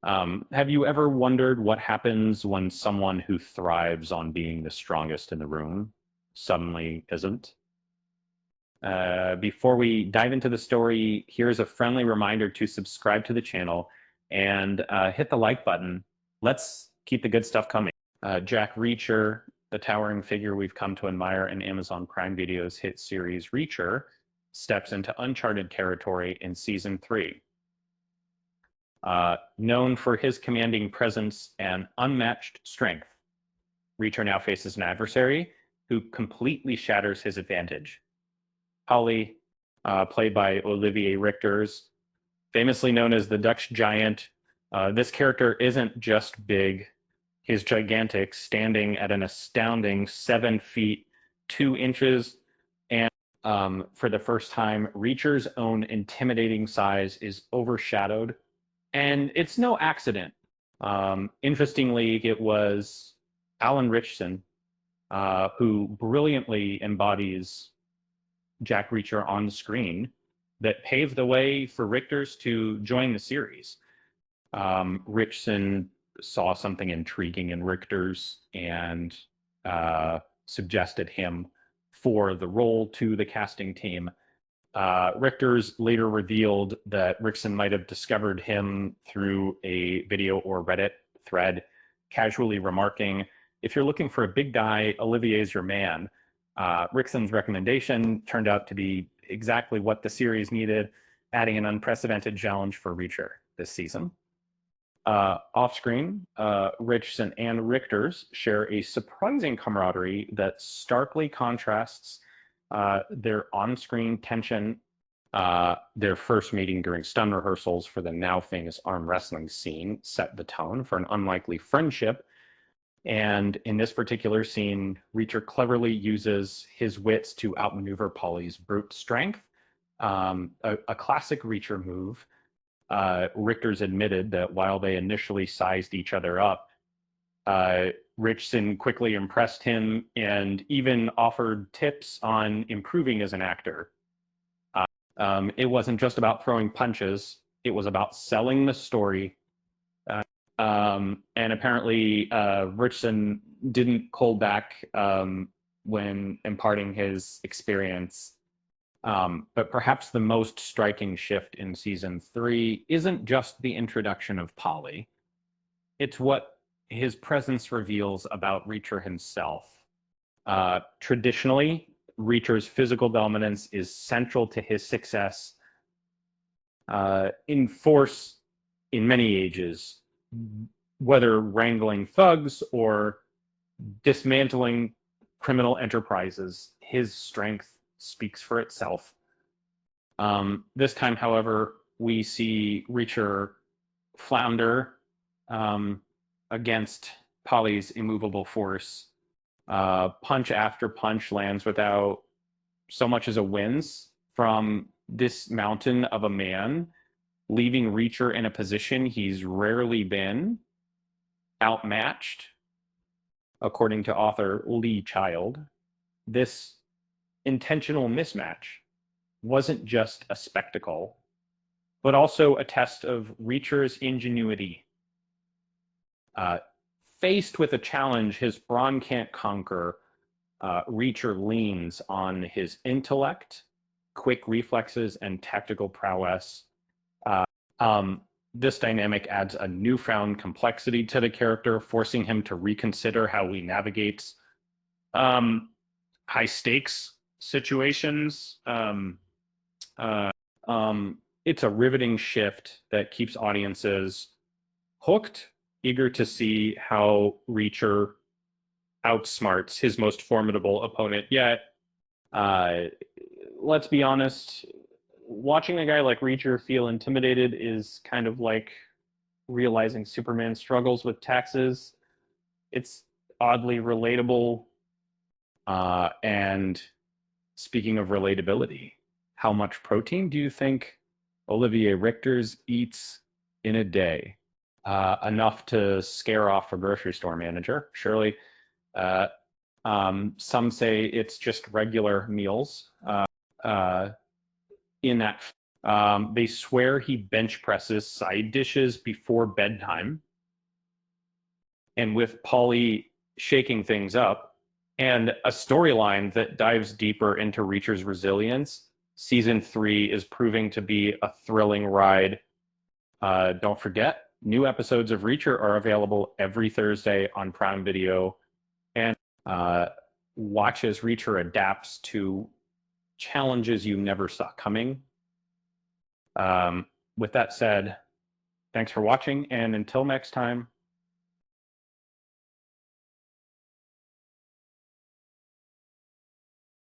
Have you ever wondered what happens when someone who thrives on being the strongest in the room suddenly isn't? Before we dive into the story, here's a friendly reminder to subscribe to the channel and hit the like button. Let's keep the good stuff coming. Jack Reacher, the towering figure we've come to admire in Amazon Prime Video's hit series Reacher, steps into uncharted territory in season 3. Known for his commanding presence and unmatched strength, Reacher now faces an adversary who completely shatters his advantage. Holly, played by Olivier Richters, famously known as the Dutch Giant, this character isn't just big, he's gigantic, standing at an astounding 7 feet 2 inches. And for the first time, Reacher's own intimidating size is overshadowed. And it's no accident. Interestingly, it was Alan Ritchson who brilliantly embodies Jack Reacher on the screen that paved the way for Richters to join the series. Ritchson saw something intriguing in Richters and suggested him for the role to the casting team. Richters later revealed that Rickson might have discovered him through a video or Reddit thread, casually remarking, "If you're looking for a big guy, Olivier's your man." Rickson's recommendation turned out to be exactly what the series needed, adding an unprecedented challenge for Reacher this season. Off-screen, Ritchson and Richters share a surprising camaraderie that starkly contrasts their on-screen tension. Their first meeting during stunt rehearsals for the now famous arm wrestling scene set the tone for an unlikely friendship. And in this particular scene, Reacher cleverly uses his wits to outmaneuver Polly's brute strength, a classic Reacher move. Richters admitted that while they initially sized each other up, Ritchson quickly impressed him and even offered tips on improving as an actor. It wasn't just about throwing punches, it was about selling the story. And apparently, Ritchson didn't hold back when imparting his experience. But perhaps the most striking shift in season 3 isn't just the introduction of Polly, it's what his presence reveals about Reacher himself. Traditionally, Reacher's physical dominance is central to his success in force in many ages, whether wrangling thugs or dismantling criminal enterprises. His strength speaks for itself. This time, however, we see Reacher flounder against Polly's immovable force. Punch after punch lands without so much as a wince from this mountain of a man, leaving Reacher in a position he's rarely been, outmatched, according to author Lee Child. This intentional mismatch wasn't just a spectacle, but also a test of Reacher's ingenuity. Faced with a challenge his brawn can't conquer, Reacher leans on his intellect, quick reflexes, and tactical prowess. This dynamic adds a newfound complexity to the character, forcing him to reconsider how he navigates high stakes situations. It's a riveting shift that keeps audiences hooked, eager to see how Reacher outsmarts his most formidable opponent yet. Let's be honest, watching a guy like Reacher feel intimidated is kind of like realizing Superman struggles with taxes. It's oddly relatable. And speaking of relatability, how much protein do you think Olivier Richters eats in a day? Enough to scare off a grocery store manager, surely. Some say it's just regular meals in that. They swear he bench presses side dishes before bedtime. And with Polly shaking things up and a storyline that dives deeper into Reacher's resilience, season 3 is proving to be a thrilling ride. Don't forget, new episodes of Reacher are available every Thursday on Prime Video. And watch as Reacher adapts to challenges you never saw coming. With that said, thanks for watching, and until next time,